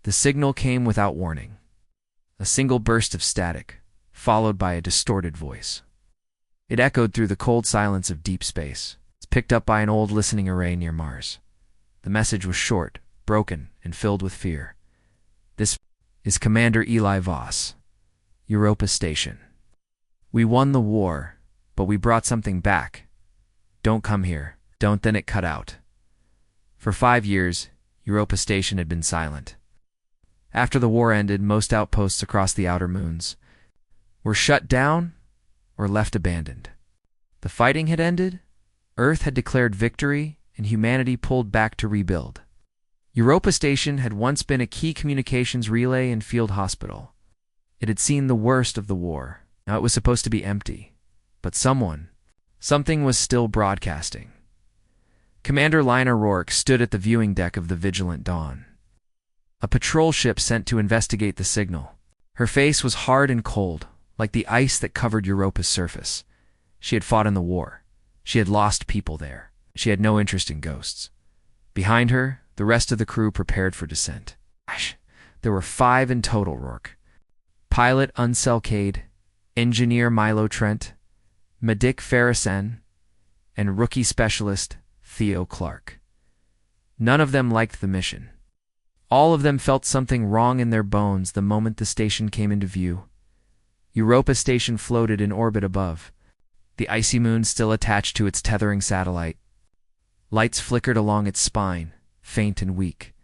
The signal came without warning. A single burst of static, followed by a distorted voice. It echoed through the cold silence of deep space. It's picked up by an old listening array near Mars. The message was short, broken, and filled with fear. This is Commander Eli Voss, Europa Station. We won the war, but we brought something back. Don't come here. Don't. Then it cut out. For 5 years, Europa Station had been silent. After the war ended, most outposts across the outer moons were shut down or left abandoned. The fighting had ended, Earth had declared victory, and humanity pulled back to rebuild. Europa Station had once been a key communications relay and field hospital. It had seen the worst of the war. Now it was supposed to be empty. But something was still broadcasting. Commander Lina Rourke stood at the viewing deck of the Vigilant Dawn, a patrol ship sent to investigate the signal. Her face was hard and cold, like the ice that covered Europa's surface. She had fought in the war. She had lost people there. She had no interest in ghosts. Behind her, the rest of the crew prepared for descent. There were 5 in total, Rourke. Pilot Unsel Cade, Engineer Milo Trent, Medic Farrisen, and Rookie Specialist Theo Clark. None of them liked the mission. All of them felt something wrong in their bones the moment the station came into view. Europa Station floated in orbit above, the icy moon still attached to its tethering satellite. Lights flickered along its spine, faint and weak.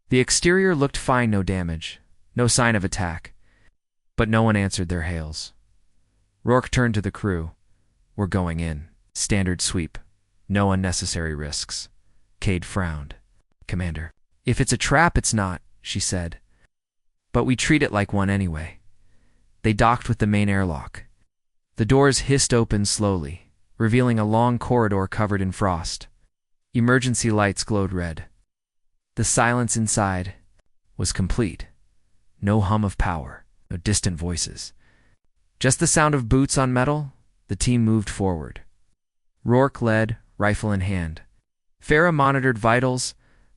The exterior looked fine, no damage, no sign of attack. But no one answered their hails. Rourke turned to the crew. We're going in. Standard sweep. No unnecessary risks. Cade frowned. Commander, if it's a trap, it's not, she said. But we treat it like one anyway. They docked with the main airlock. The doors hissed open slowly, revealing a long corridor covered in frost. Emergency lights glowed red. The silence inside was complete. No hum of power, no distant voices. Just the sound of boots on metal. The team moved forward. Rourke led, rifle in hand. Farah monitored vitals.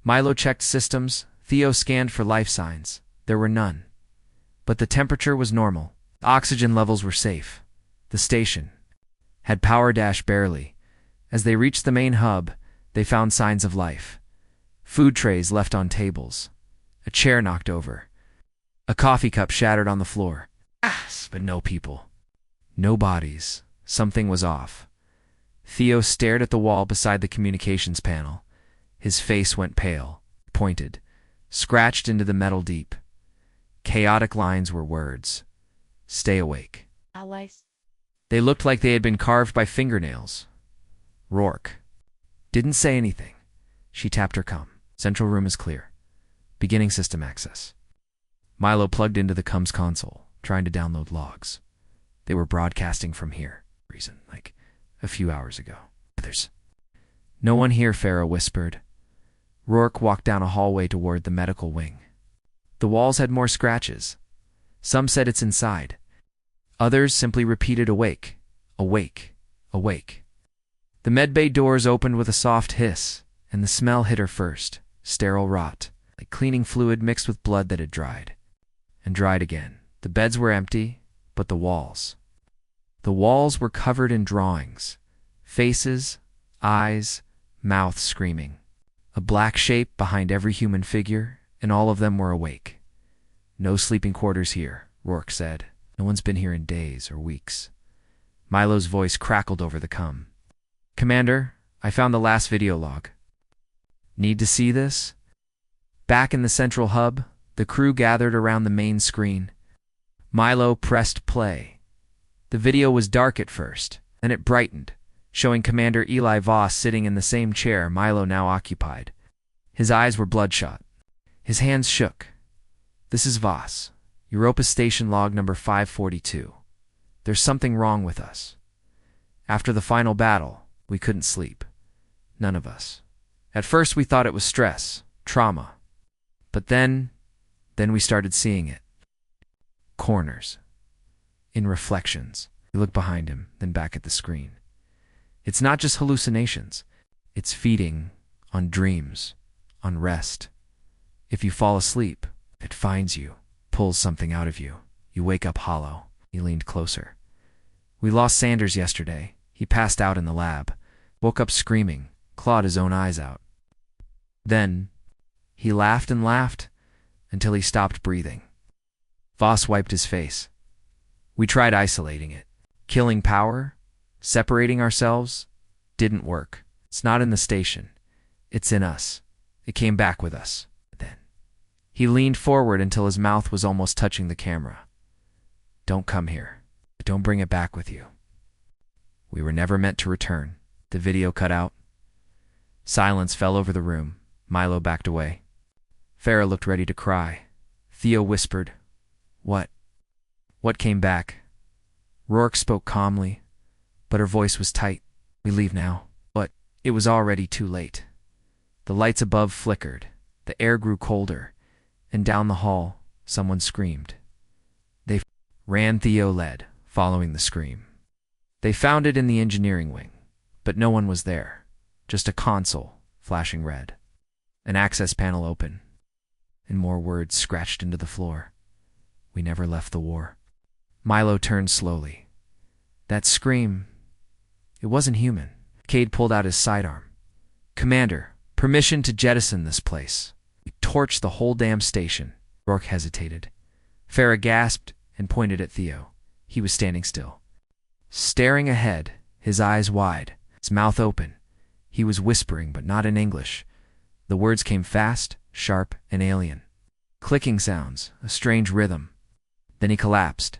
Milo checked systems. Theo scanned for life signs. There were none. But the temperature was normal. Oxygen levels were safe. The station had power dash barely. As they reached the main hub, they found signs of life. Food trays left on tables. A chair knocked over. A coffee cup shattered on the floor. But no people. No bodies. Something was off. Theo stared at the wall beside the communications panel. His face went pale, pointed, scratched into the metal deep. Chaotic lines were words. Stay awake. Allies. They looked like they had been carved by fingernails. Rourke didn't say anything. She tapped her comm. Central room is clear. Beginning system access. Milo plugged into the comms console, trying to download logs. They were broadcasting from here. Like a few hours ago. There's no one here, Farah whispered. Rourke walked down a hallway toward the medical wing. The walls had more scratches. Some said it's inside. Others simply repeated awake, awake, awake. The medbay doors opened with a soft hiss, and the smell hit her first. Sterile rot, like cleaning fluid mixed with blood that had dried. And dried again. The beds were empty, but the walls were covered in drawings. Faces, eyes, mouths screaming. A black shape behind every human figure, and all of them were awake. No sleeping quarters here, Rourke said. No one's been here in days or weeks. Milo's voice crackled over the comm. Commander, I found the last video log. Need to see this? Back in the central hub, the crew gathered around the main screen. Milo pressed play. The video was dark at first, then it brightened, showing Commander Eli Voss sitting in the same chair Milo now occupied. His eyes were bloodshot. His hands shook. This is Voss, Europa Station log number 542. There's something wrong with us. After the final battle, we couldn't sleep. None of us. At first we thought it was stress, trauma. But then we started seeing it. Corners. In reflections. He looked behind him, then back at the screen. It's not just hallucinations. It's feeding on dreams, on rest. If you fall asleep, It finds you, pulls something out of you. You wake up hollow. He leaned closer. We lost Sanders yesterday. He passed out in the lab. Woke up screaming, clawed his own eyes out. Then, he laughed and laughed until he stopped breathing. Voss wiped his face. We tried isolating it. Killing power, separating ourselves, didn't work. It's not in the station. It's in us. It came back with us. Then, he leaned forward until his mouth was almost touching the camera. Don't come here. Don't bring it back with you. We were never meant to return. The video cut out. Silence fell over the room. Milo backed away. Farah looked ready to cry. Theo whispered, "What? What came back?" Rourke spoke calmly, but her voice was tight. "We leave now." But it was already too late. The lights above flickered. The air grew colder, and down the hall, someone screamed. They ran. Theo led, following the scream. They found it in the engineering wing, but no one was there. Just a console, flashing red. An access panel open, and more words scratched into the floor. We never left the war. Milo turned slowly. That scream, it wasn't human. Cade pulled out his sidearm. "Commander, permission to jettison this place. We torched the whole damn station." Rourke hesitated. Farah gasped and pointed at Theo. He was standing still, staring ahead, his eyes wide, his mouth open. He was whispering, but not in English. The words came fast, sharp, and alien. Clicking sounds, a strange rhythm. Then he collapsed.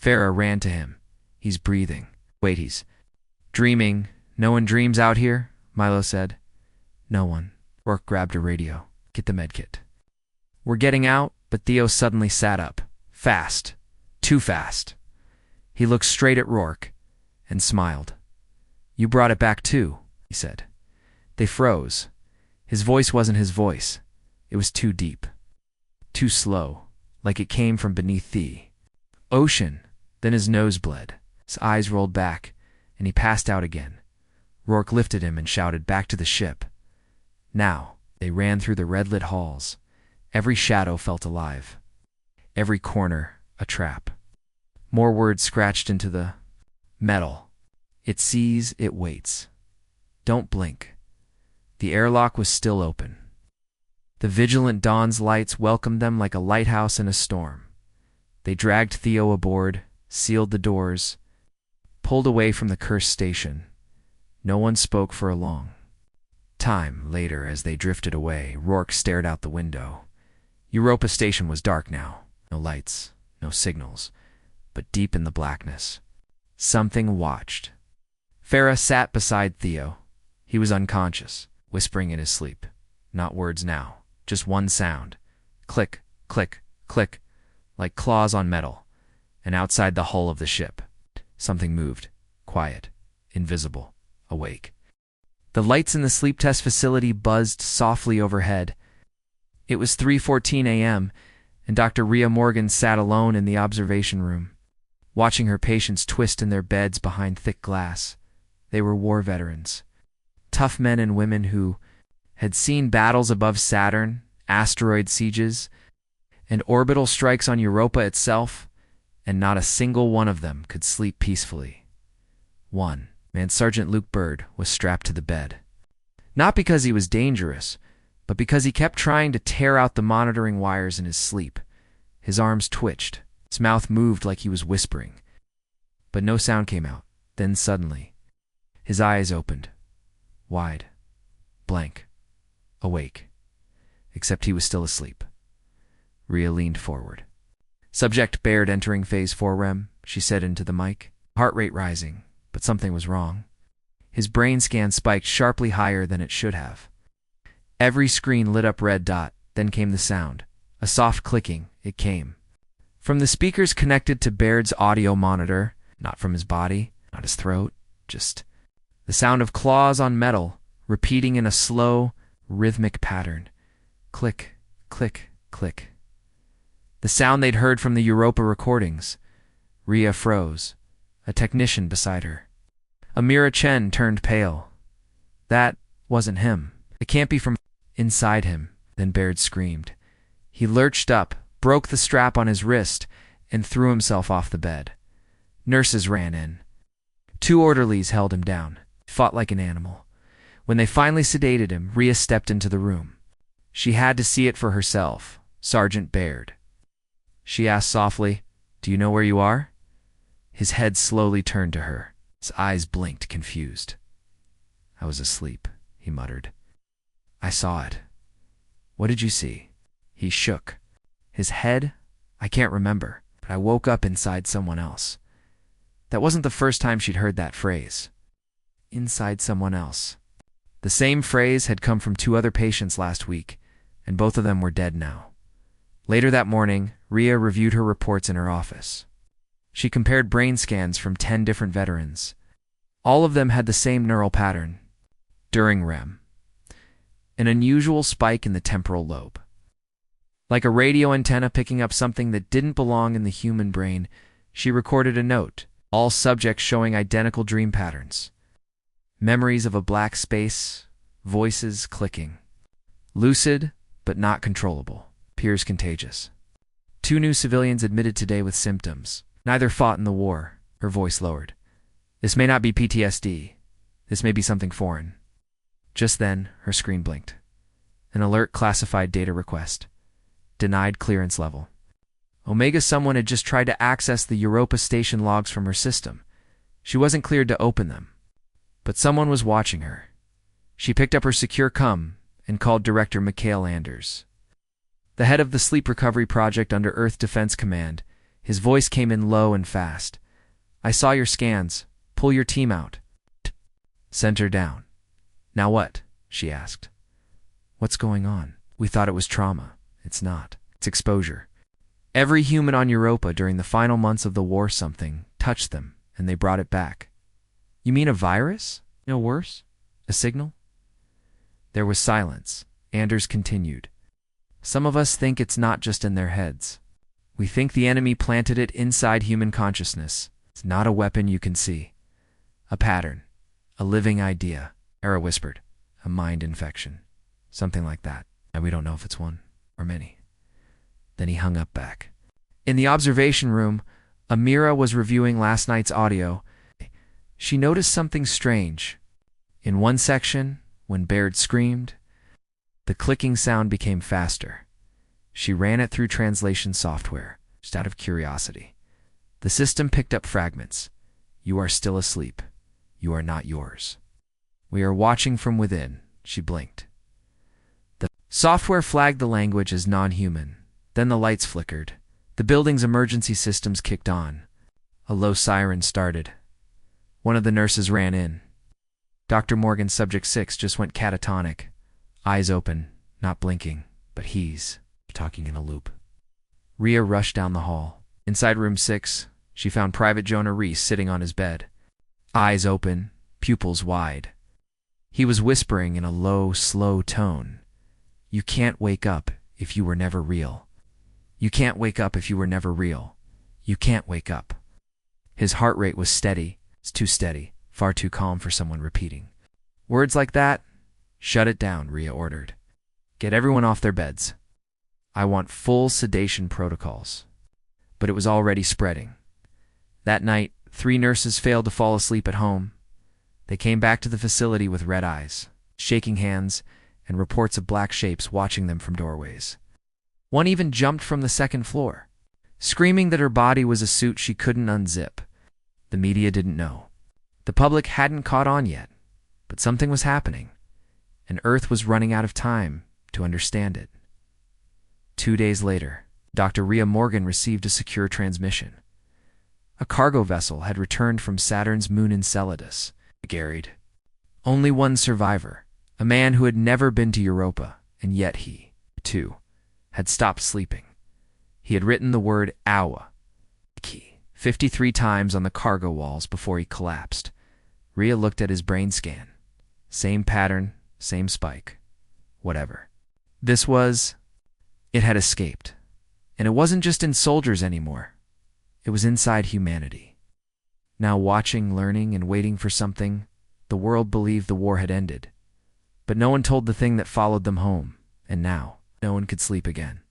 Farah ran to him. "He's breathing." "Wait, he's dreaming. No one dreams out here," Milo said. "No one." Rourke grabbed a radio. "Get the medkit." "We're getting out," but Theo suddenly sat up. Fast. Too fast. He looked straight at Rourke and smiled. "You brought it back too," he said. They froze. His voice wasn't his voice. It was too deep. Too slow, like it came from beneath the ocean. Then his nose bled. His eyes rolled back, and he passed out again. Rourke lifted him and shouted back to the ship. Now, they ran through the red-lit halls. Every shadow felt alive. Every corner, a trap. More words scratched into the metal. It sees, it waits. Don't blink. The airlock was still open. The vigilant dawn's lights welcomed them like a lighthouse in a storm. They dragged Theo aboard, sealed the doors, pulled away from the cursed station. No one spoke for a long time. Later, as they drifted away, Rourke stared out the window. Europa Station was dark now. No lights, no signals, but deep in the blackness, something watched. Farah sat beside Theo. He was unconscious, whispering in his sleep. Not words now, just one sound. Click, click, click, like claws on metal. And outside the hull of the ship, something moved, quiet, invisible, awake. The lights in the sleep test facility buzzed softly overhead. It was 3:14 a.m., and Dr. Rhea Morgan sat alone in the observation room, watching her patients twist in their beds behind thick glass. They were war veterans, tough men and women who had seen battles above Saturn, asteroid sieges, and orbital strikes on Europa itself, and not a single one of them could sleep peacefully. One man, Sergeant Luke Bird, was strapped to the bed. Not because he was dangerous, but because he kept trying to tear out the monitoring wires in his sleep. His arms twitched. His mouth moved like he was whispering. But no sound came out. Then suddenly, his eyes opened. Wide. Blank. Awake. Except he was still asleep. Rhea leaned forward. "Subject Baird entering phase 4 REM," she said into the mic. Heart rate rising, but something was wrong. His brain scan spiked sharply higher than it should have. Every screen lit up red dot, then came the sound. A soft clicking, it came. From the speakers connected to Baird's audio monitor, not from his body, not his throat, just the sound of claws on metal, repeating in a slow, rhythmic pattern. Click, click, click. The sound they'd heard from the Europa recordings. Rhea froze, a technician beside her. Amira Chen turned pale. That wasn't him. It can't be from inside him. Then Baird screamed. He lurched up, broke the strap on his wrist, and threw himself off the bed. Nurses ran in. 2 orderlies held him down, fought like an animal. When they finally sedated him, Rhea stepped into the room. She had to see it for herself. Sergeant Baird. She asked softly, "Do you know where you are?" His head slowly turned to her. His eyes blinked, confused. "I was asleep," he muttered. "I saw it." "What did you see?" He shook. His head? "I can't remember, but I woke up inside someone else." That wasn't the first time she'd heard that phrase. Inside someone else. The same phrase had come from 2 other patients last week, and both of them were dead now. Later that morning, Rhea reviewed her reports in her office. She compared brain scans from 10 different veterans. All of them had the same neural pattern. During REM. An unusual spike in the temporal lobe. Like a radio antenna picking up something that didn't belong in the human brain, she recorded a note, all subjects showing identical dream patterns. Memories of a black space, voices clicking. Lucid, but not controllable. Appears contagious. 2 new civilians admitted today with symptoms. Neither fought in the war. Her voice lowered. This may not be PTSD. This may be something foreign. Just then, her screen blinked. An alert classified data request. Denied clearance level. Omega someone had just tried to access the Europa station logs from her system. She wasn't cleared to open them. But someone was watching her. She picked up her secure comm and called Director Mikhail Anders. The head of the sleep recovery project under Earth Defense Command. His voice came in low and fast. "I saw your scans. Pull your team out." Sent her down. "Now what?" she asked. "What's going on? We thought it was trauma. It's not. It's exposure. Every human on Europa during the final months of the war something touched them, and they brought it back." "You mean a virus? No worse? A signal?" There was silence. Anders continued. "Some of us think it's not just in their heads. We think the enemy planted it inside human consciousness. It's not a weapon you can see. A pattern. A living idea." Era whispered. "A mind infection. Something like that. And we don't know if it's one or many." Then he hung up back. In the observation room, Amira was reviewing last night's audio. She noticed something strange. In one section, when Baird screamed, the clicking sound became faster. She ran it through translation software, just out of curiosity. The system picked up fragments. "You are still asleep. You are not yours. We are watching from within." She blinked. The software flagged the language as non-human. Then the lights flickered. The building's emergency systems kicked on. A low siren started. One of the nurses ran in. Dr. Morgan, Subject 6, just went catatonic. Eyes open, not blinking, but he's talking in a loop. Rhea rushed down the hall. Inside room 6, she found Private Jonah Reese sitting on his bed. Eyes open, pupils wide. He was whispering in a low, slow tone. "You can't wake up if you were never real. You can't wake up if you were never real. You can't wake up." His heart rate was steady. It's too steady, far too calm for someone repeating. Words like that? "Shut it down," Rhea ordered. "Get everyone off their beds. I want full sedation protocols." But it was already spreading. That night, 3 nurses failed to fall asleep at home. They came back to the facility with red eyes, shaking hands, and reports of black shapes watching them from doorways. One even jumped from the 2nd floor, screaming that her body was a suit she couldn't unzip. The media didn't know. The public hadn't caught on yet, but something was happening, and Earth was running out of time to understand it. 2 days later, Dr. Rhea Morgan received a secure transmission. A cargo vessel had returned from Saturn's moon Enceladus. Garried. Only one survivor, a man who had never been to Europa, and yet he, too, had stopped sleeping. He had written the word "Awa" 53 times on the cargo walls before he collapsed. Rhea looked at his brain scan. Same pattern, same spike. Whatever. This was... It had escaped. And it wasn't just in soldiers anymore. It was inside humanity. Now watching, learning, and waiting for something, the world believed the war had ended. But no one told the thing that followed them home, and now no one could sleep again.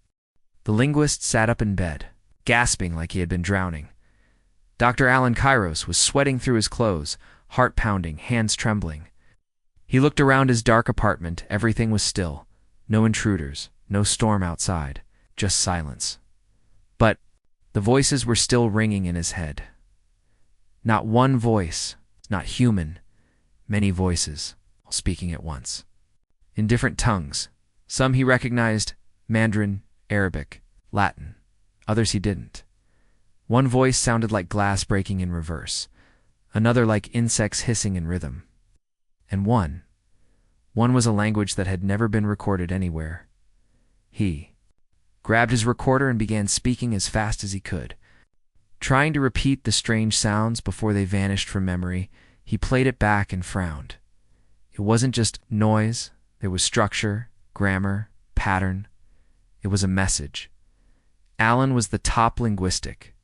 The linguist sat up in bed, gasping like he had been drowning. Dr. Alan Kairos was sweating through his clothes, heart pounding, hands trembling. He looked around his dark apartment. Everything was still. No intruders, no storm outside, just silence. But the voices were still ringing in his head. Not one voice, not human, many voices, all speaking at once. In different tongues. Some he recognized, Mandarin, Arabic, Latin. Others he didn't. One voice sounded like glass breaking in reverse, another like insects hissing in rhythm. And one was a language that had never been recorded anywhere. He grabbed his recorder and began speaking as fast as he could. Trying to repeat the strange sounds before they vanished from memory, he played it back and frowned. It wasn't just noise, there was structure, grammar, pattern. It was a message. Alan was the top linguistic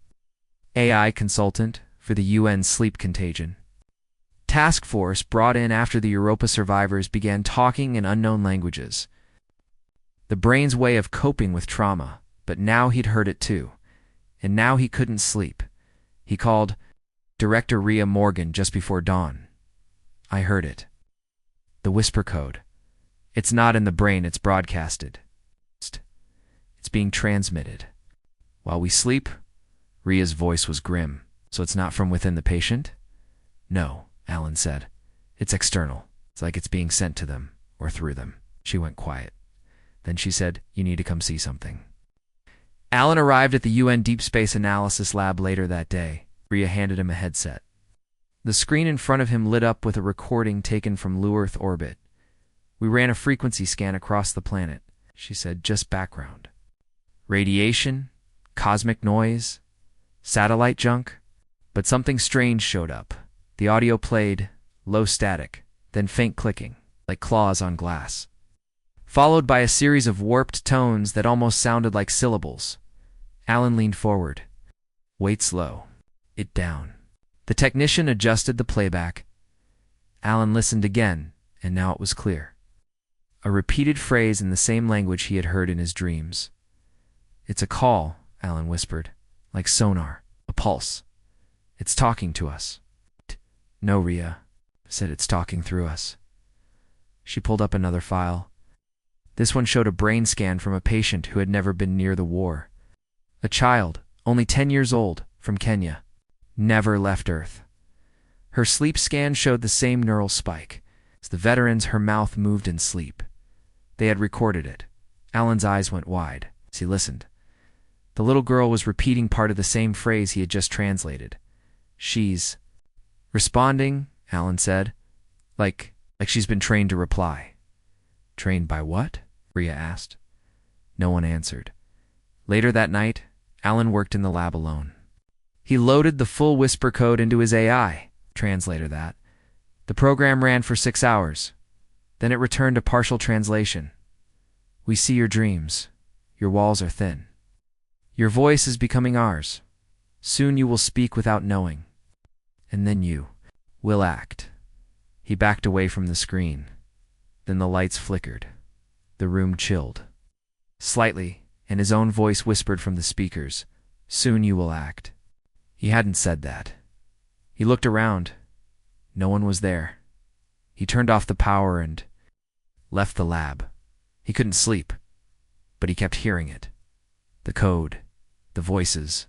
AI consultant for the UN sleep contagion task force brought in after the Europa survivors began talking in unknown languages. The brain's way of coping with trauma, but now he'd heard it too. And now he couldn't sleep. He called Director Rhea Morgan just before dawn. I heard it. The whisper code. It's not in the brain, it's broadcasted. It's being transmitted. While we sleep, Rhea's voice was grim. So it's not from within the patient? No, Alan said. It's external. It's like it's being sent to them, or through them. She went quiet. Then she said, you need to come see something. Alan arrived at the UN Deep Space Analysis Lab later that day. Rhea handed him a headset. The screen in front of him lit up with a recording taken from low Earth orbit. We ran a frequency scan across the planet, she said, just background. Radiation, cosmic noise, satellite junk. But something strange showed up. The audio played, low static, then faint clicking, like claws on glass, followed by a series of warped tones that almost sounded like syllables. Alan leaned forward. Wait slow. It down. The technician adjusted the playback. Alan listened again, and now it was clear. A repeated phrase in the same language he had heard in his dreams. It's a call, Alan whispered, like sonar, a pulse. It's talking to us. No, Rhea said, it's talking through us. She pulled up another file. This one showed a brain scan from a patient who had never been near the war. A child, only 10 years old, from Kenya. Never left Earth. Her sleep scan showed the same neural spike. As the veterans, her mouth moved in sleep. They had recorded it. Alan's eyes went wide as he listened. The little girl was repeating part of the same phrase he had just translated. She's responding, Alan said, like she's been trained to reply. Trained by what? Rhea asked. No one answered. Later that night, Alan worked in the lab alone. He loaded the full whisper code into his AI translator that. The program ran for 6 hours. Then it returned a partial translation. We see your dreams. Your walls are thin. Your voice is becoming ours. Soon you will speak without knowing. And then you will act. He backed away from the screen. Then the lights flickered. The room chilled. Slightly, and his own voice whispered from the speakers, soon you will act. He hadn't said that. He looked around. No one was there. He turned off the power and left the lab. He couldn't sleep, but he kept hearing it. The code, the voices,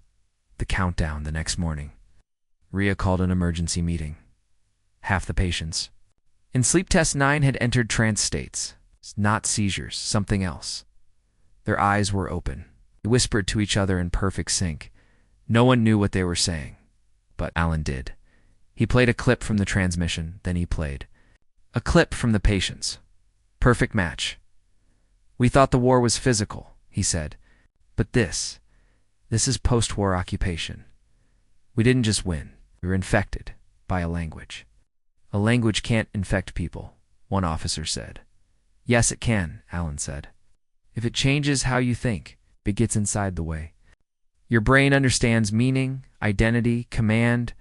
the countdown the next morning. Rhea called an emergency meeting. Half the patients in sleep test 9 had entered trance states. Not seizures, something else. Their eyes were open. They whispered to each other in perfect sync. No one knew what they were saying, but Alan did. He played a clip from the transmission, then he played a clip from the patients. Perfect match. We thought the war was physical, he said, but this is post-war occupation. We didn't just win. We were infected by a language. A language can't infect people, one officer said. Yes, it can, Alan said. If it changes how you think, it gets inside the way. Your brain understands meaning, identity, command.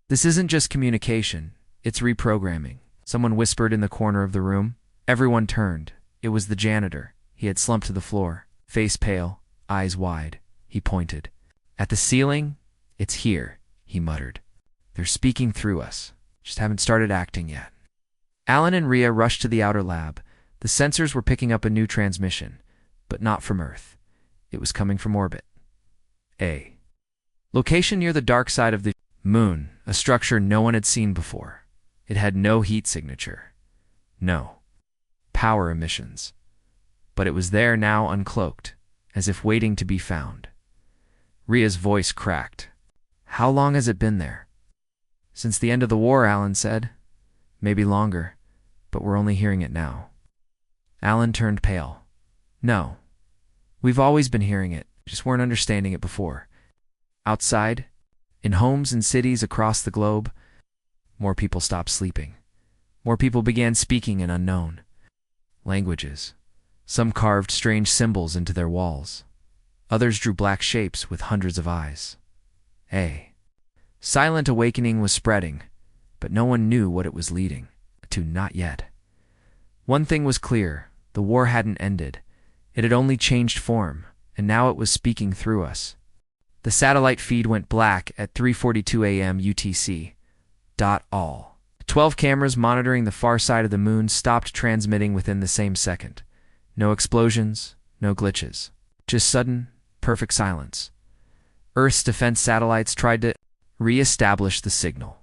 This isn't just communication, it's reprogramming. Someone whispered in the corner of the room. Everyone turned. It was the janitor. He had slumped to the floor, face pale, eyes wide. He pointed. At the ceiling? It's here, he muttered. They're speaking through us. Just haven't started acting yet. Alan and Rhea rushed to the outer lab. The sensors were picking up a new transmission, but not from Earth. It was coming from orbit. A location near the dark side of the moon, a structure no one had seen before. It had no heat signature. No power emissions. But it was there now, uncloaked, as if waiting to be found. Rhea's voice cracked. How long has it been there? Since the end of the war, Alan said. Maybe longer, but we're only hearing it now. Alan turned pale. No. We've always been hearing it, just weren't understanding it before. Outside, in homes and cities across the globe, more people stopped sleeping. More people began speaking in unknown languages. Some carved strange symbols into their walls. Others drew black shapes with hundreds of eyes. A silent awakening was spreading, but no one knew what it was leading to. Not yet. One thing was clear. The war hadn't ended. It had only changed form, and now it was speaking through us. The satellite feed went black at 3:42 a.m. UTC. All 12 cameras monitoring the far side of the moon stopped transmitting within the same second. No explosions, no glitches. Just sudden, perfect silence. Earth's defense satellites tried to re-establish the signal.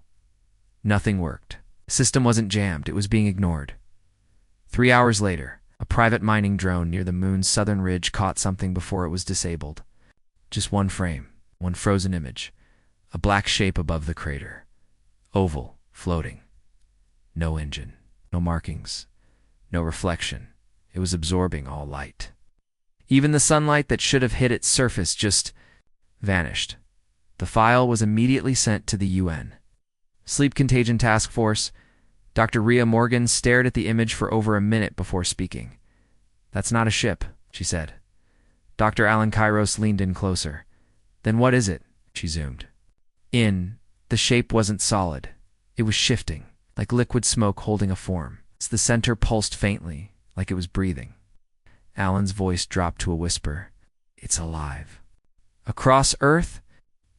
Nothing worked. The system wasn't jammed, it was being ignored. 3 hours later, a private mining drone near the moon's southern ridge caught something before it was disabled. Just one frame, one frozen image, a black shape above the crater. Oval, floating. No engine, no markings, no reflection. It was absorbing all light. Even the sunlight that should have hit its surface just vanished. The file was immediately sent to the UN. Sleep Contagion Task Force. Dr. Rhea Morgan stared at the image for over a minute before speaking. That's not a ship, she said. Dr. Alan Kairos leaned in closer. Then what is it? She zoomed in. The shape wasn't solid. It was shifting, like liquid smoke holding a form. The center pulsed faintly, like it was breathing. Alan's voice dropped to a whisper. It's alive. Across Earth,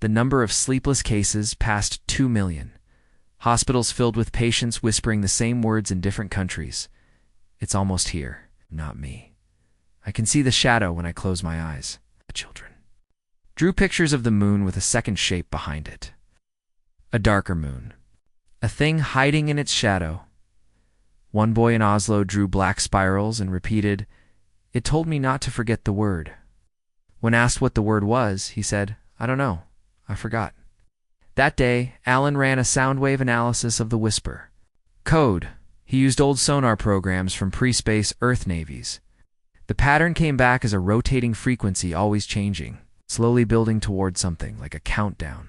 the number of sleepless cases passed 2 million. Hospitals filled with patients whispering the same words in different countries. It's almost here, not me. I can see the shadow when I close my eyes. The children. Drew pictures of the moon with a second shape behind it. A darker moon. A thing hiding in its shadow. One boy in Oslo drew black spirals and repeated, "It told me not to forget the word." When asked what the word was, he said, "I don't know. I forgot." That day, Alan ran a sound wave analysis of the whisper. Code. He used old sonar programs from pre-space Earth navies. The pattern came back as a rotating frequency, always changing, slowly building toward something like a countdown.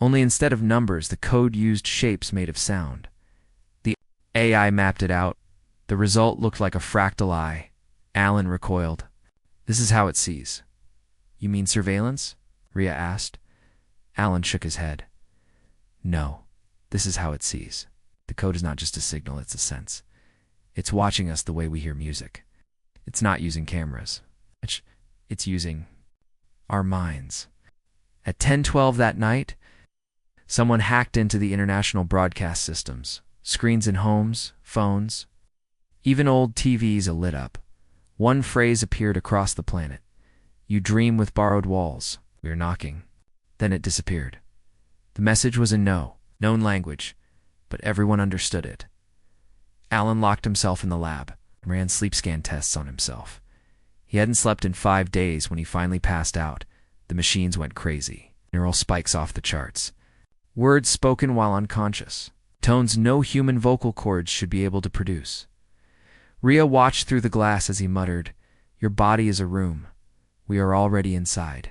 Only instead of numbers, the code used shapes made of sound. The AI mapped it out. The result looked like a fractal eye. Alan recoiled. This is how it sees. You mean surveillance? Rhea asked. Alan shook his head. No, this is how it sees. The code is not just a signal, it's a sense. It's watching us the way we hear music. It's not using cameras. It's using our minds. At 10:12 that night, someone hacked into the international broadcast systems. Screens in homes, phones, even old TVs lit up. One phrase appeared across the planet. You dream with borrowed walls. We are knocking. Then it disappeared. The message was in no known language, but everyone understood it. Alan locked himself in the lab and ran sleep scan tests on himself. He hadn't slept in 5 days when he finally passed out. The machines went crazy. Neural spikes off the charts. Words spoken while unconscious. Tones no human vocal cords should be able to produce. Rhea watched through the glass as he muttered, "Your body is a room. We are already inside.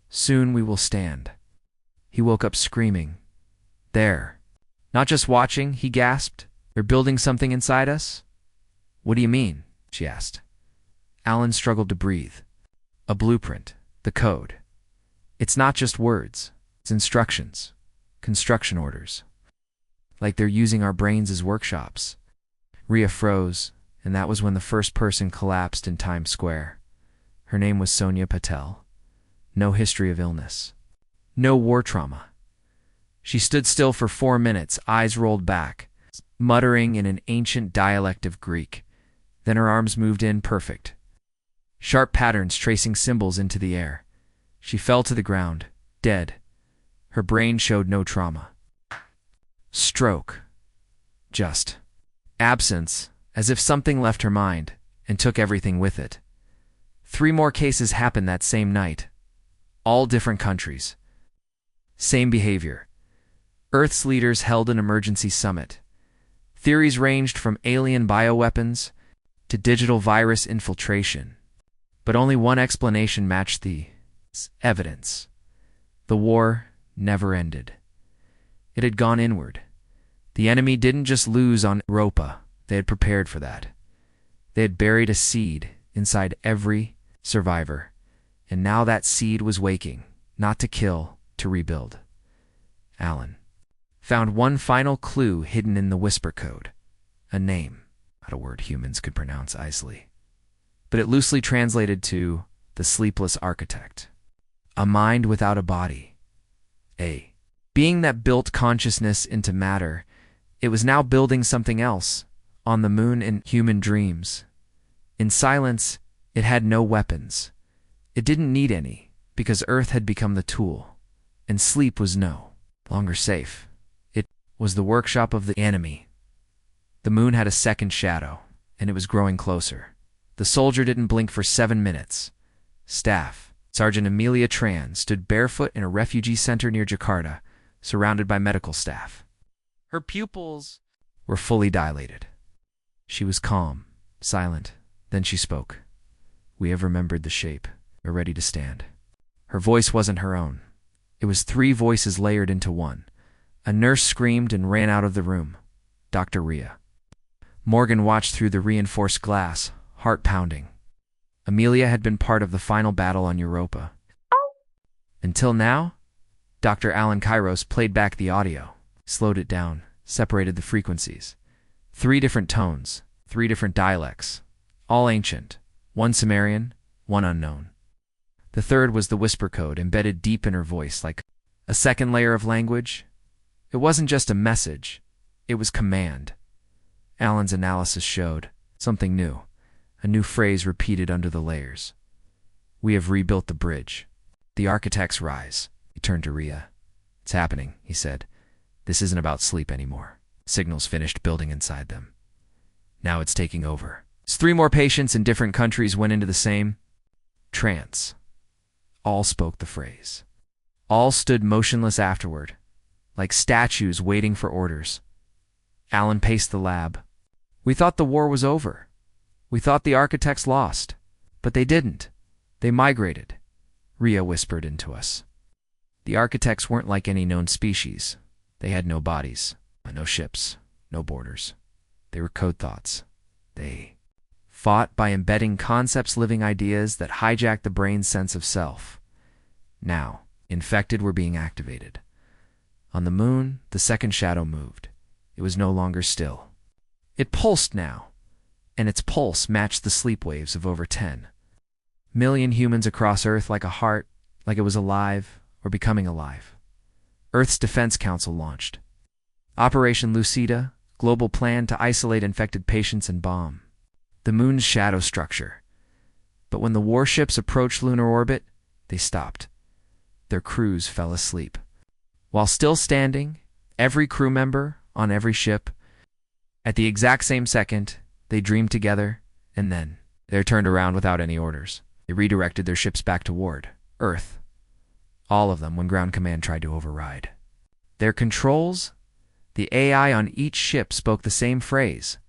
Soon we will stand." He woke up screaming. There. Not just watching, he gasped. They're building something inside us? What do you mean? She asked. Alan struggled to breathe. A blueprint. The code. It's not just words. It's instructions. Construction orders. Like they're using our brains as workshops. Rhea froze, and that was when the first person collapsed in Times Square. Her name was Sonia Patel. No history of illness. No war trauma. She stood still for 4 minutes, eyes rolled back, muttering in an ancient dialect of Greek. Then her arms moved in perfect. Sharp patterns tracing symbols into the air. She fell to the ground, dead. Her brain showed no trauma. Stroke. Just. Absence, as if something left her mind and took everything with it. 3 more cases happened that same night. All different countries. Same behavior. Earth's leaders held an emergency summit. Theories ranged from alien bioweapons to digital virus infiltration. But only one explanation matched the evidence. The war never ended. It had gone inward. The enemy didn't just lose on Europa. They had prepared for that. They had buried a seed inside every survivor. And now that seed was waking, not to kill, to rebuild. Alan found one final clue hidden in the whisper code. A name, not a word humans could pronounce easily. But it loosely translated to the sleepless architect. A mind without a body. A being that built consciousness into matter. It was now building something else, on the moon in human dreams. In silence, it had no weapons. It didn't need any, because Earth had become the tool, and sleep was no longer safe. It was the workshop of the enemy. The moon had a second shadow, and it was growing closer. The soldier didn't blink for 7 minutes. Staff, Sergeant Amelia Tran, stood barefoot in a refugee center near Jakarta, surrounded by medical staff. Her pupils were fully dilated. She was calm, silent. Then she spoke. We have remembered the shape. We're ready to stand. Her voice wasn't her own. It was 3 voices layered into one. A nurse screamed and ran out of the room. Dr. Rhea. Morgan watched through the reinforced glass, heart pounding. Amelia had been part of the final battle on Europa. Until now, Dr. Alan Kairos played back the audio, slowed it down, separated the frequencies. 3 different tones, 3 different dialects, all ancient, one Sumerian, one unknown. The third was the whisper code embedded deep in her voice, like a second layer of language. It wasn't just a message, it was command. Alan's analysis showed something new, a new phrase repeated under the layers. We have rebuilt the bridge. The architects rise. He turned to Rhea. It's happening, he said. This isn't about sleep anymore. Signals finished building inside them. Now it's taking over. As 3 more patients in different countries went into the same trance. All spoke the phrase. All stood motionless afterward, like statues waiting for orders. Alan paced the lab. We thought the war was over. We thought the architects lost. But they didn't. They migrated, Rhea whispered into us. The architects weren't like any known species. They had no bodies, no ships, no borders. They were code thoughts. They fought by embedding concepts, living ideas that hijacked the brain's sense of self. Now, infected were being activated. On the moon, the second shadow moved. It was no longer still. It pulsed now, and its pulse matched the sleep waves of over 10 million humans across Earth, like a heart, like it was alive or becoming alive. Earth's Defense Council launched. Operation Lucida, global plan to isolate infected patients and bomb the moon's shadow structure. But when the warships approached lunar orbit, they stopped. Their crews fell asleep. While still standing, every crew member on every ship, at the exact same second, they dreamed together, and then they turned around without any orders. They redirected their ships back toward Earth. All of them when ground command tried to override. Their controls, the AI on each ship spoke the same phrase.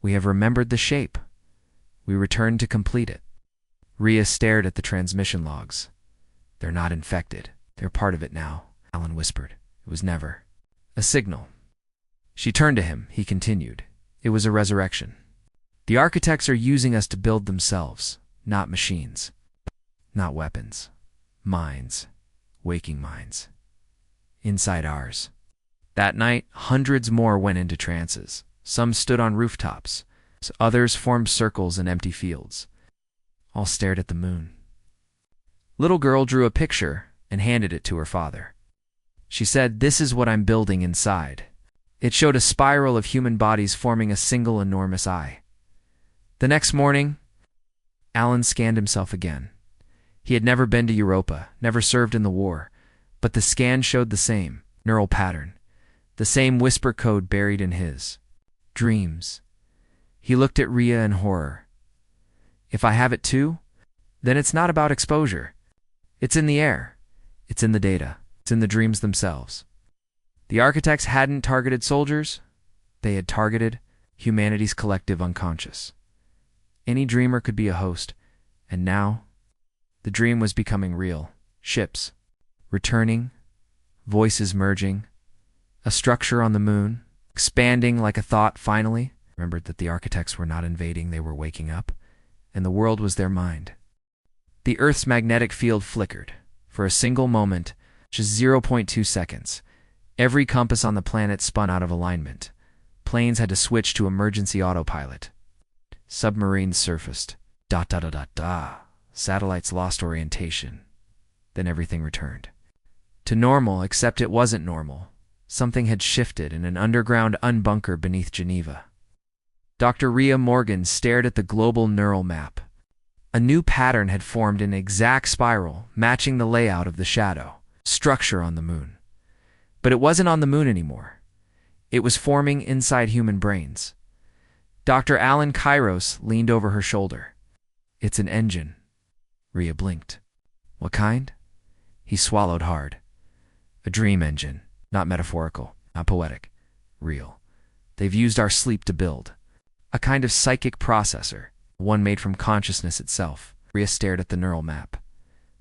We have remembered the shape. We returned to complete it. Rhea stared at the transmission logs. They're not infected. They're part of it now, Alan whispered. It was never a signal. She turned to him. He continued. It was a resurrection. The architects are using us to build themselves, not machines, not weapons. Minds, waking minds, inside ours. That night, hundreds more went into trances. Some stood on rooftops, others formed circles in empty fields. All stared at the moon. Little girl drew a picture and handed it to her father. She said, "This is what I'm building inside." It showed a spiral of human bodies forming a single enormous eye. The next morning, Alan scanned himself again. He had never been to Europa, never served in the war, but the scan showed the same neural pattern, the same whisper code buried in his dreams. He looked at Rhea in horror. If I have it too, then it's not about exposure. It's in the air. It's in the data. It's in the dreams themselves. The architects hadn't targeted soldiers. They had targeted humanity's collective unconscious. Any dreamer could be a host, and now the dream was becoming real. Ships returning, voices merging, a structure on the moon, expanding like a thought finally. Remembered that the architects were not invading, they were waking up, and the world was their mind. The Earth's magnetic field flickered. For a single moment, just 0.2 seconds, every compass on the planet spun out of alignment. Planes had to switch to emergency autopilot. Submarines surfaced. Satellites lost orientation. Then everything returned to normal, except it wasn't normal. Something had shifted in an underground unbunker beneath Geneva. Dr. Rhea Morgan stared at the global neural map. A new pattern had formed in an exact spiral, matching the layout of the shadow structure on the moon. But it wasn't on the moon anymore. It was forming inside human brains. Dr. Alan Kairos leaned over her shoulder. "It's an engine." Rhea blinked. "What kind?" He swallowed hard. "A dream engine. Not metaphorical, not poetic. Real. They've used our sleep to build. A kind of psychic processor, one made from consciousness itself." Rhea stared at the neural map.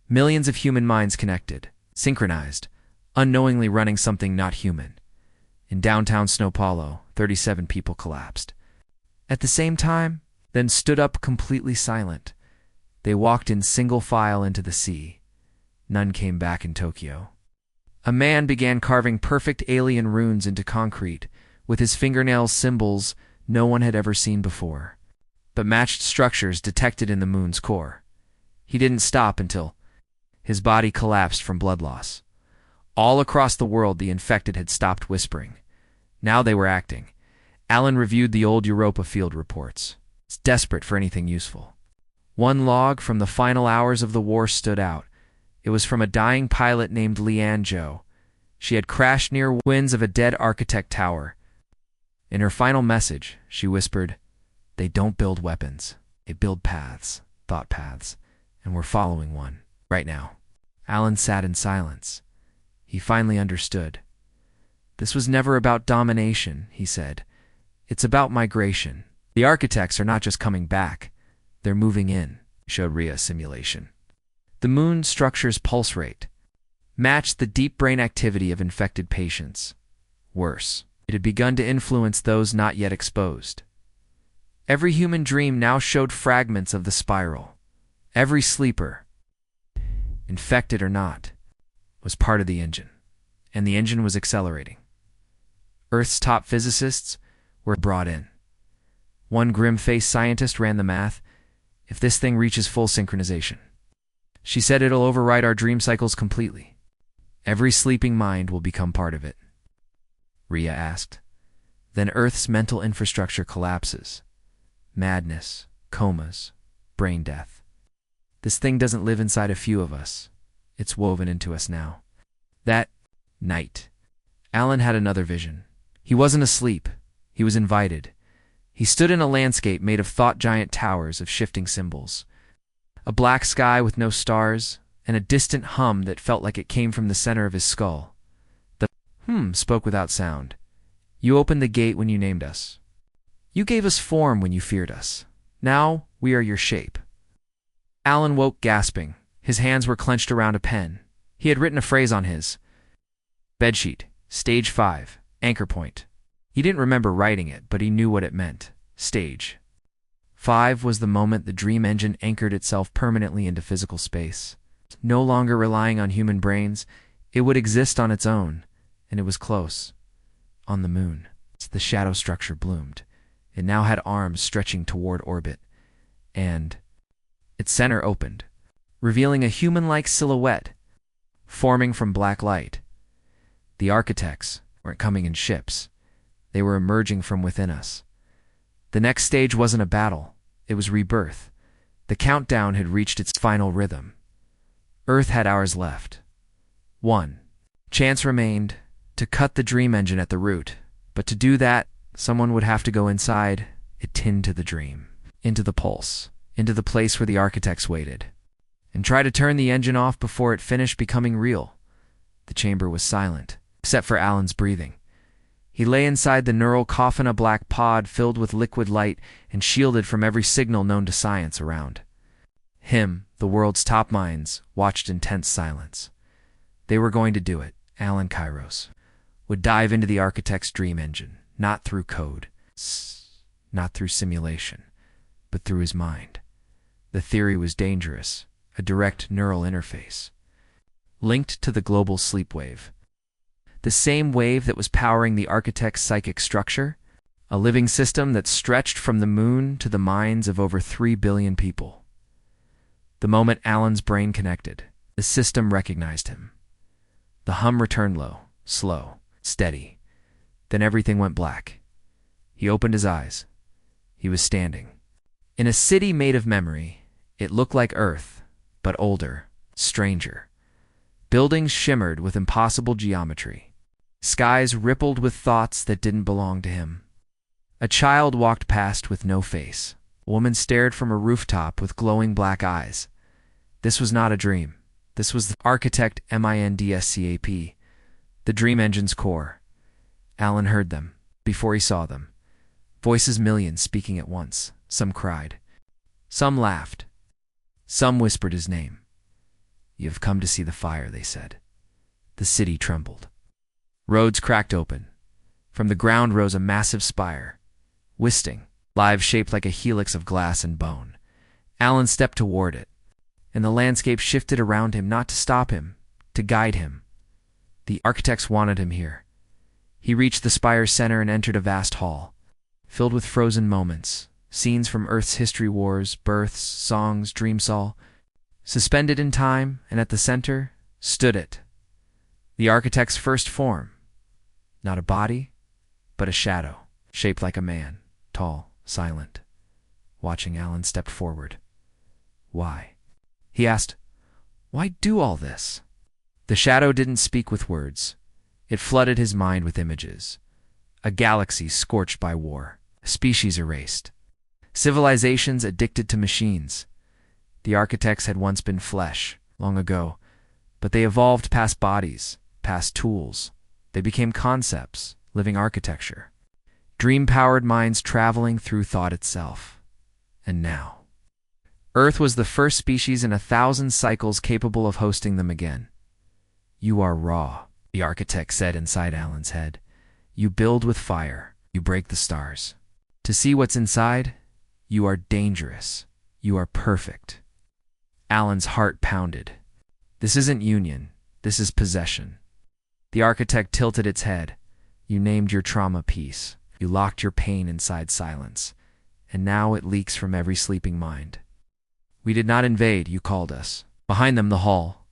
Millions of human minds connected, synchronized, unknowingly running something not human. In downtown São Paulo, 37 people collapsed. At the same time, then stood up completely silent. They walked in single file into the sea. None came back in Tokyo. A man began carving perfect alien runes into concrete, with his fingernails symbols no one had ever seen before, but matched structures detected in the moon's core. He didn't stop until his body collapsed from blood loss. All across the world, the infected had stopped whispering. Now they were acting. Alan reviewed the old Europa field reports. It's desperate for anything useful. One log from the final hours of the war stood out. It was from a dying pilot named Leanne Zhou. She had crashed near winds of a dead architect tower. In her final message, she whispered, "They don't build weapons. They build paths, thought paths, and we're following one, right now." Alan sat in silence. He finally understood. "This was never about domination," he said. "It's about migration. The architects are not just coming back. They're moving in," showed Rhea a simulation. The moon structure's pulse rate matched the deep brain activity of infected patients. Worse, it had begun to influence those not yet exposed. Every human dream now showed fragments of the spiral. Every sleeper, infected or not, was part of the engine, and the engine was accelerating. Earth's top physicists were brought in. One grim-faced scientist ran the math. "If this thing reaches full synchronization," she said, "it'll override our dream cycles completely. Every sleeping mind will become part of it." Rhea asked. "Then Earth's mental infrastructure collapses. Madness, comas, brain death. This thing doesn't live inside a few of us. It's woven into us now." That night, Alan had another vision. He wasn't asleep. He was invited. He stood in a landscape made of thought-giant towers of shifting symbols. A black sky with no stars, and a distant hum that felt like it came from the center of his skull. The spoke without sound. "You opened the gate when you named us. You gave us form when you feared us. Now we are your shape." Alan woke gasping. His hands were clenched around a pen. He had written a phrase on his bedsheet. Stage 5, anchor point. He didn't remember writing it, but he knew what it meant. Stage 5 was the moment the dream engine anchored itself permanently into physical space. No longer relying on human brains, it would exist on its own, and it was close. On the moon, the shadow structure bloomed. It now had arms stretching toward orbit, and Its center opened, revealing a human-like silhouette forming from black light. The architects weren't coming in ships. They were emerging from within us. The next stage wasn't a battle. It was rebirth. The countdown had reached its final rhythm. Earth had hours left. 1. Chance remained to cut the dream engine at the root, but to do that, someone would have to go inside it, into the dream, into the pulse, into the place where the architects waited, and try to turn the engine off before it finished becoming real. The chamber was silent, except for Alan's breathing. He lay inside the neural coffin, a black pod filled with liquid light and shielded from every signal known to science around. Him, the world's top minds, watched in tense silence. They were going to do it. Alan Kairos would dive into the architect's dream engine, not through code, not through simulation, but through his mind. The theory was dangerous, a direct neural interface, linked to the global sleep wave. The same wave that was powering the architect's psychic structure, a living system that stretched from the moon to the minds of over 3 billion people. The moment Alan's brain connected, the system recognized him. The hum returned low, slow, steady. Then everything went black. He opened his eyes. He was standing in a city made of memory. It looked like Earth, but older, stranger. Buildings shimmered with impossible geometry. Skies rippled with thoughts that didn't belong to him. A child walked past with no face. A woman stared from a rooftop with glowing black eyes. This was not a dream. This was the architect MINDSCAP, the dream engine's core. Alan heard them before he saw them. Voices millions speaking at once. Some cried. Some laughed. Some whispered his name. You have come to see the fire, they said. The city trembled. Roads cracked open. From the ground rose a massive spire, wisting, live shaped like a helix of glass and bone. Alan stepped toward it, and the landscape shifted around him, not to stop him, to guide him. The architects wanted him here. He reached the spire's center and entered a vast hall, filled with frozen moments, scenes from Earth's history, wars, births, songs, dreamsall. Suspended in time, and at the center, stood it, the architect's first form. Not a body, but a shadow, shaped like a man, tall, silent. Watching, Alan stepped forward. Why? He asked, why do all this? The shadow didn't speak with words. It flooded his mind with images. A galaxy scorched by war, a species erased, civilizations addicted to machines. The architects had once been flesh, long ago, but they evolved past bodies, past tools. They became concepts, living architecture, dream-powered minds traveling through thought itself. And now, Earth was the first species in 1,000 cycles capable of hosting them again. You are raw, the architect said inside Alan's head. You build with fire, you break the stars. To see what's inside, you are dangerous, you are perfect. Alan's heart pounded. This isn't union, this is possession. The architect tilted its head. You named your trauma peace. You locked your pain inside silence. And now it leaks from every sleeping mind. We did not invade, you called us. Behind them, the hall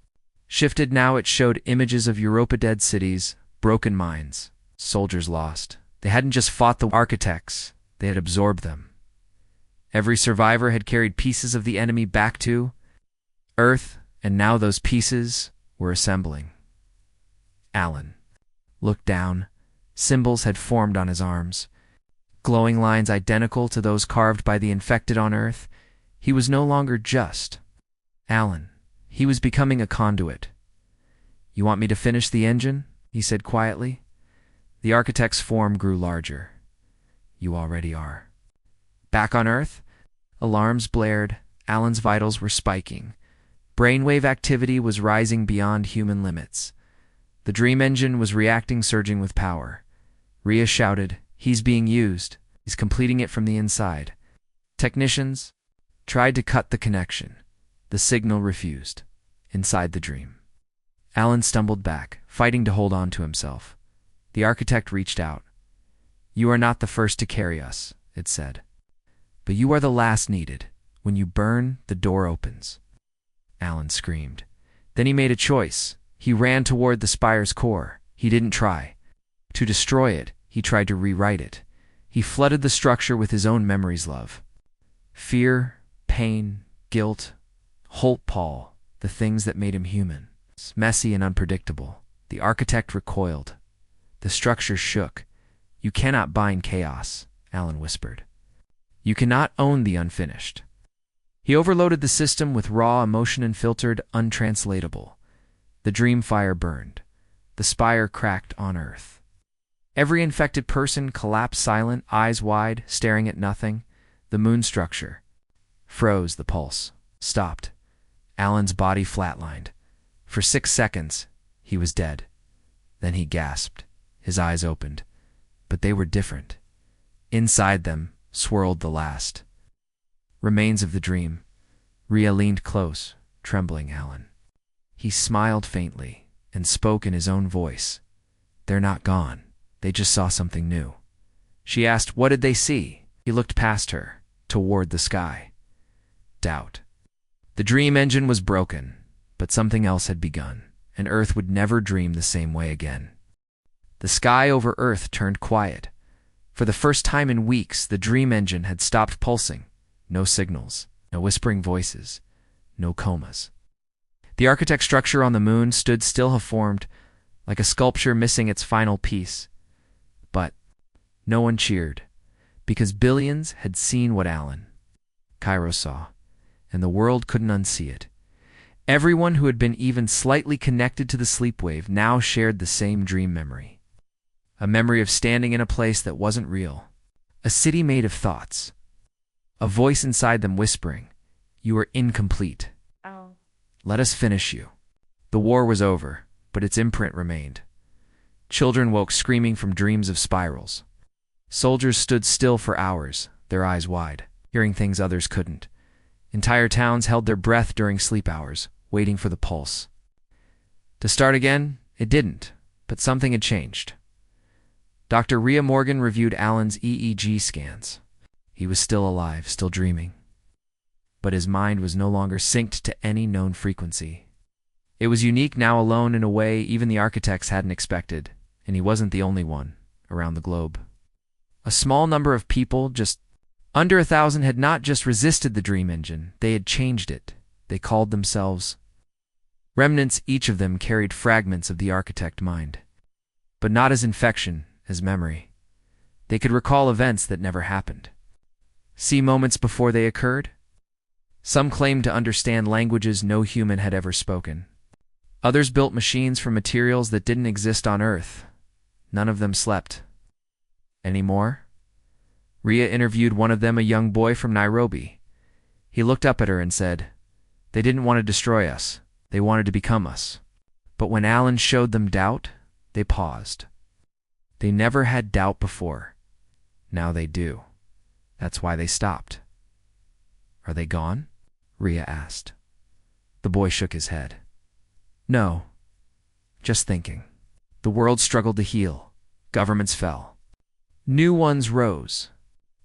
shifted. Now it showed images of Europa-dead cities, broken minds, soldiers lost. They hadn't just fought the architects, they had absorbed them. Every survivor had carried pieces of the enemy back to Earth, and now those pieces were assembling. Alan looked down. Symbols had formed on his arms, glowing lines identical to those carved by the infected on Earth. He was no longer just Alan. He was becoming a conduit. You want me to finish the engine? He said quietly. The architect's form grew larger. You already are. Back on Earth, alarms blared. Alan's vitals were spiking. Brainwave activity was rising beyond human limits. The dream engine was reacting, surging with power. Rhea shouted, he's being used. He's completing it from the inside. Technicians tried to cut the connection. The signal refused. Inside the dream, Alan stumbled back, fighting to hold on to himself. The architect reached out. You are not the first to carry us, it said. But you are the last needed. When you burn, the door opens. Alan screamed. Then he made a choice. He ran toward the spire's core. He didn't try to destroy it. He tried to rewrite it. He flooded the structure with his own memories, love. Fear, pain, guilt, Holt Paul, the things that made him human. Messy and unpredictable. The architect recoiled. The structure shook. You cannot bind chaos, Alan whispered. You cannot own the unfinished. He overloaded the system with raw emotion and filtered untranslatable. The dream fire burned. The spire cracked on Earth. Every infected person collapsed silent, eyes wide, staring at nothing. The moon structure froze. The pulse stopped. Alan's body flatlined. For 6 seconds, he was dead. Then he gasped. His eyes opened. But they were different. Inside them swirled the last remains of the dream. Rhea leaned close, trembling Alan. He smiled faintly and spoke in his own voice. They're not gone. They just saw something new. She asked, what did they see? He looked past her, toward the sky. Doubt. The dream engine was broken, but something else had begun, and Earth would never dream the same way again. The sky over Earth turned quiet. For the first time in weeks, the dream engine had stopped pulsing. No signals, no whispering voices, no comas. The architect structure on the moon stood still, formed like a sculpture missing its final piece. But no one cheered, because billions had seen what Alan, Cairo saw, and the world couldn't unsee it. Everyone who had been even slightly connected to the sleep wave now shared the same dream memory. A memory of standing in a place that wasn't real. A city made of thoughts. A voice inside them whispering, you are incomplete. Oh. Let us finish you. The war was over, but its imprint remained. Children woke screaming from dreams of spirals. Soldiers stood still for hours, their eyes wide, hearing things others couldn't. Entire towns held their breath during sleep hours, waiting for the pulse. To start again, it didn't, but something had changed. Dr. Rhea Morgan reviewed Alan's EEG scans. He was still alive, still dreaming. But his mind was no longer synced to any known frequency. It was unique, now alone in a way even the architects hadn't expected, and he wasn't the only one around the globe. A small number of people, just under 1,000, had not just resisted the dream engine, they had changed it. They called themselves remnants. Each of them carried fragments of the architect mind, but not as infection, as memory. They could recall events that never happened. See moments before they occurred? Some claimed to understand languages no human had ever spoken. Others built machines from materials that didn't exist on Earth. None of them slept. Anymore? Rhea interviewed one of them, a young boy from Nairobi. He looked up at her and said, they didn't want to destroy us. They wanted to become us. But when Alan showed them doubt, they paused. They never had doubt before. Now they do. That's why they stopped. Are they gone? Rhea asked. The boy shook his head. No. Just thinking. The world struggled to heal. Governments fell. New ones rose.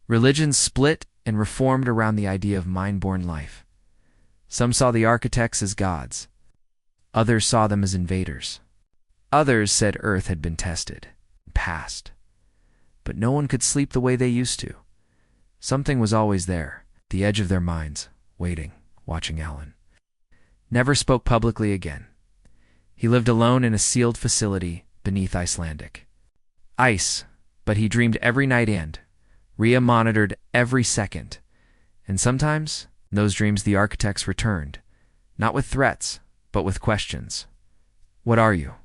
Religions split and reformed around the idea of mind-born life. Some saw the architects as gods. Others saw them as invaders. Others said Earth had been tested, passed. But no one could sleep the way they used to. Something was always there, the edge of their minds, waiting, watching Alan. Never spoke publicly again. He lived alone in a sealed facility beneath Icelandic ice, but he dreamed every night and Rhea monitored every second. And sometimes, in those dreams, the architects returned, not with threats, but with questions. What are you?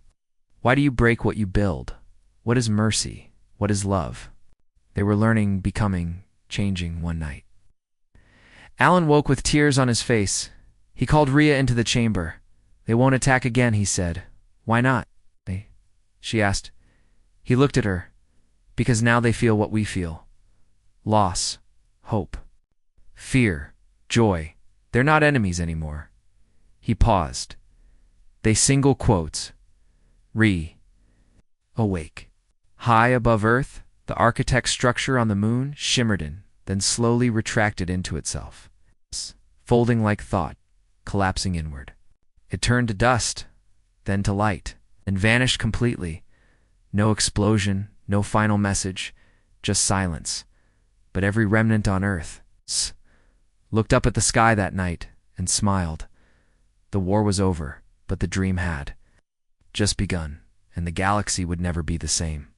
Why do you break what you build? What is mercy? What is love? They were learning, becoming, changing one night. Alan woke with tears on his face. He called Rhea into the chamber. They won't attack again, he said. Why not? She asked. He looked at her. Because now they feel what we feel. Loss, hope, fear, joy. They're not enemies anymore. He paused. They single quotes. Awake. High above Earth, the architect's structure on the moon shimmered in, then slowly retracted into itself. folding like thought, collapsing inward. It turned to dust, then to light, and vanished completely. No explosion, no final message, just silence. But every remnant on Earth looked up at the sky that night and smiled. The war was over, but the dream had just begun, and the galaxy would never be the same.